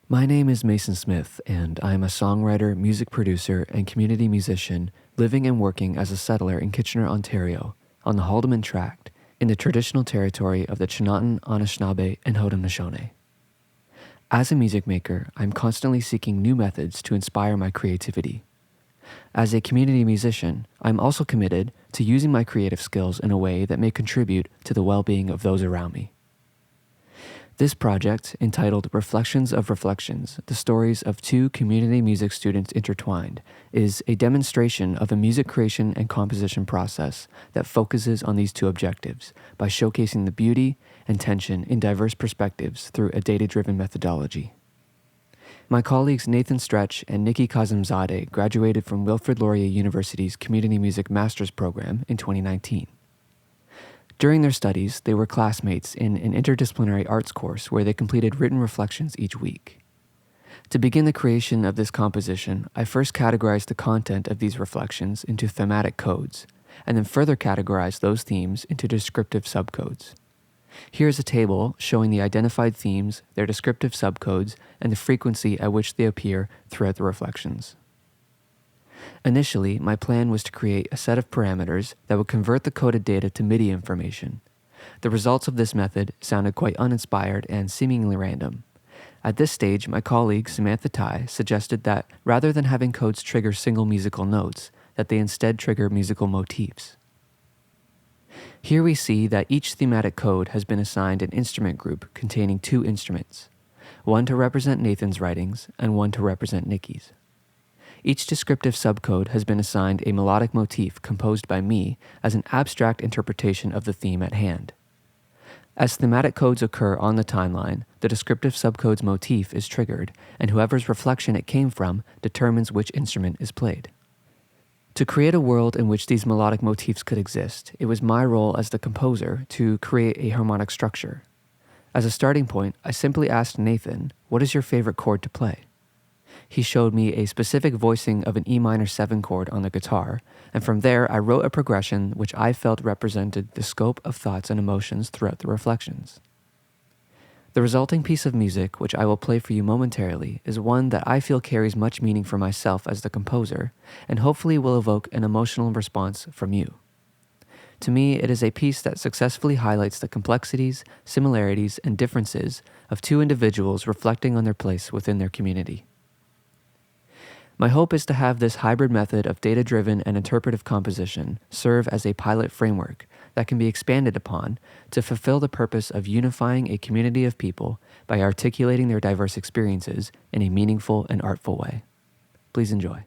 My name is Mason Smyth, and I am a songwriter, music producer, and community musician living and working as a settler in Kitchener, Ontario, on the Haldimand Tract, in the traditional territory of the Chinatan, Anishinaabe, and Haudenosaunee. As a music maker, I'm constantly seeking new methods to inspire my creativity. As a community musician, I'm also committed to using my creative skills in a way that may contribute to the well-being of those around me. This project, entitled Reflections of Reflections, the stories of two community music students intertwined, is a demonstration of a music creation and composition process that focuses on these two objectives by showcasing the beauty and tension in diverse perspectives through a data-driven methodology. My colleagues Nathan Stretch and Nikki Kazimzadeh graduated from Wilfrid Laurier University's Community Music Master's Program in 2019. During their studies, they were classmates in an interdisciplinary arts course where they completed written reflections each week. To begin the creation of this composition, I first categorized the content of these reflections into thematic codes, and then further categorized those themes into descriptive subcodes. Here's a table showing the identified themes, their descriptive subcodes, and the frequency at which they appear throughout the reflections. Initially, my plan was to create a set of parameters that would convert the coded data to MIDI information. The results of this method sounded quite uninspired and seemingly random. At this stage, my colleague Samantha Tai suggested that rather than having codes trigger single musical notes, that they instead trigger musical motifs. Here we see that each thematic code has been assigned an instrument group containing two instruments, one to represent Nathan's writings and one to represent Nikki's. Each descriptive subcode has been assigned a melodic motif composed by me as an abstract interpretation of the theme at hand. As thematic codes occur on the timeline, the descriptive subcode's motif is triggered, and whoever's reflection it came from determines which instrument is played. To create a world in which these melodic motifs could exist, it was my role as the composer to create a harmonic structure. As a starting point, I simply asked Nathan, "What is your favorite chord to play?" He showed me a specific voicing of an E minor 7 chord on the guitar, and from there I wrote a progression which I felt represented the scope of thoughts and emotions throughout the reflections. The resulting piece of music, which I will play for you momentarily, is one that I feel carries much meaning for myself as the composer, and hopefully will evoke an emotional response from you. To me, it is a piece that successfully highlights the complexities, similarities, and differences of two individuals reflecting on their place within their community. My hope is to have this hybrid method of data-driven and interpretive composition serve as a pilot framework that can be expanded upon to fulfill the purpose of unifying a community of people by articulating their diverse experiences in a meaningful and artful way. Please enjoy.